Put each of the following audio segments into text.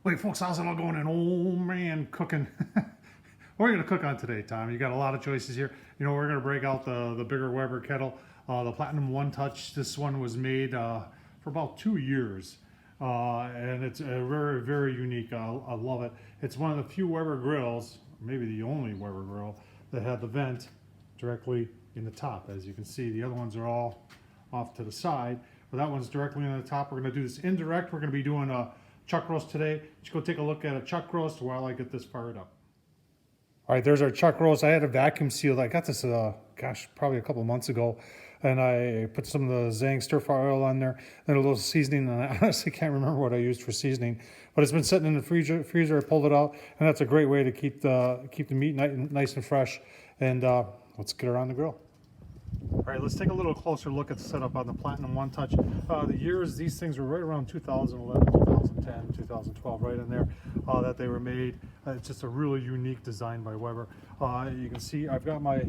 Wait, folks, how's it all going? And old man cooking. What are you going to cook on today, Tom? You got a lot of choices here. You know, we're going to break out the bigger Weber kettle, the Platinum One Touch. This one was made for about 2 years, and it's very, very unique. I love it. It's one of the few Weber grills, maybe the only Weber grill, that had the vent directly in the top. As you can see, the other ones are all off to the side, but that one's directly on the top. We're going to do this indirect. We're going to be doing a chuck roast today. Let's go take a look at a chuck roast while I get this fired up. All right, there's our chuck roast. I had a vacuum sealed. I got this, gosh, probably a couple months ago, and I put some of the Zang stir fry oil on there, and a little seasoning. And I honestly can't remember what I used for seasoning, but it's been sitting in the freezer. I pulled it out, and that's a great way to keep the meat nice and fresh. And let's get her on the grill. All right, let's take a little closer look at the setup on the Platinum One Touch. The years, these things were right around 2011, 2010, 2012, right in there that they were made. It's just a really unique design by Weber. You can see I've got my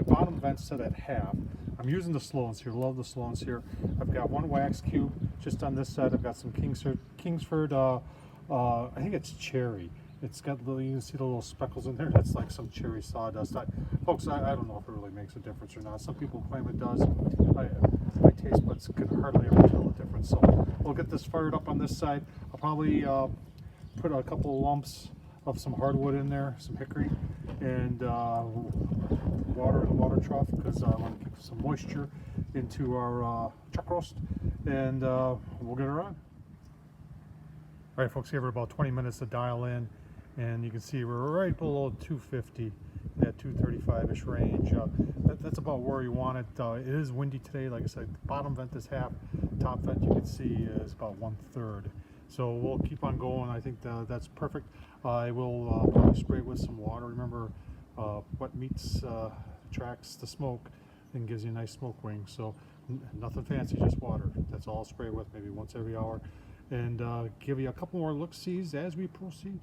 bottom vent set at half. I'm using the slow-ins here, love the slow-ins here. I've got one wax cube just on this side. I've got some Kingsford, I think it's cherry. It's got little, you can see the little speckles in there. That's like some cherry sawdust. Folks, I don't know if it really makes a difference or not. Some people claim it does. My taste buds can hardly ever tell the difference. So we'll get this fired up on this side. I'll probably put a couple of lumps of some hardwood in there, some hickory, and water in the water trough because I want to keep some moisture into our chuck roast, and we'll get her on. All right, folks, give her about 20 minutes to dial in, and you can see we're right below 250, that 235-ish range. That's about where you want it. It is windy today. Like I said, the bottom vent is half, top vent you can see is about 1/3. So we'll keep on going. I think that's perfect. I will probably spray it with some water. Remember, wet meats attracts the smoke and gives you a nice smoke ring. So nothing fancy, just water. That's all I'll spray with, maybe once every hour. And give you a couple more look-sees as we proceed.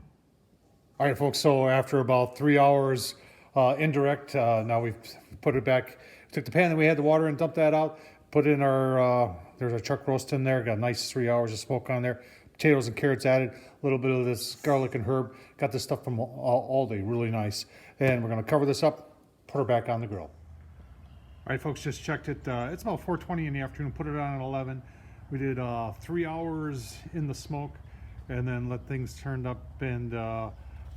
All right, folks, so after about 3 hours indirect, now we've put it back, took the pan that we had the water and dumped that out, put in our, there's our chuck roast in there, got a nice 3 hours of smoke on there, potatoes and carrots added, a little bit of this garlic and herb, got this stuff from Aldi, really nice. And we're gonna cover this up, put her back on the grill. All right, folks, just checked it. It's about 4:20 in the afternoon, put it on at 11. We did 3 hours in the smoke and then let things turn up, and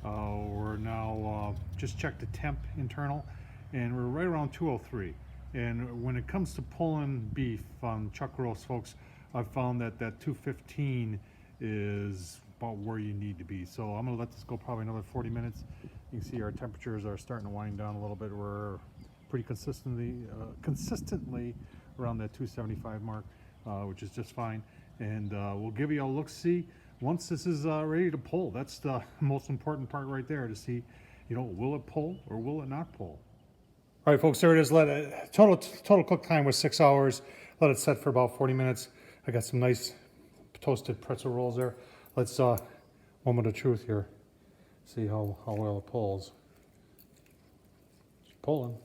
we're now just checked the temp internal, and we're right around 203. And when it comes to pulling beef on chuck roast, folks, I've found that 215 is about where you need to be. So I'm gonna let this go probably another 40 minutes. You can see our temperatures are starting to wind down a little bit. We're pretty consistently around that 275 mark. Which is just fine, and we'll give you a look-see once this is ready to pull. That's the most important part right there, to see, you know, will it pull or will it not pull. All right, folks, there it is. Total cook time was 6 hours. Let it set for about 40 minutes. I got some nice toasted pretzel rolls there. Let's moment of truth here, see how well it pulls. It's pulling.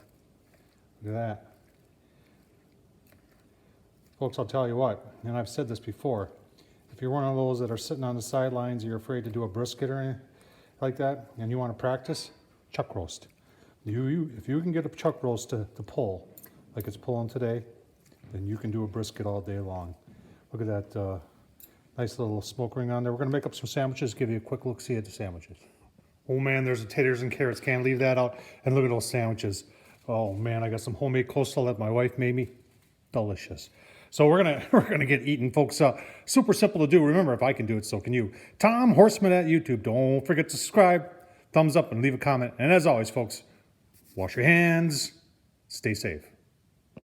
Look at that. Folks, I'll tell you what, and I've said this before, if you're one of those that are sitting on the sidelines, you're afraid to do a brisket or anything like that, and you want to practice, chuck roast. If you can get a chuck roast to pull, like it's pulling today, then you can do a brisket all day long. Look at that nice little smoke ring on there. We're going to make up some sandwiches, give you a quick look-see at the sandwiches. Oh man, there's the taters and carrots, can't leave that out. And look at those sandwiches. Oh man, I got some homemade coleslaw that my wife made me. Delicious. So we're gonna get eating, folks. Super simple to do. Remember, if I can do it, so can you. Tom Horseman at YouTube. Don't forget to subscribe, thumbs up, and leave a comment. And as always, folks, wash your hands, stay safe.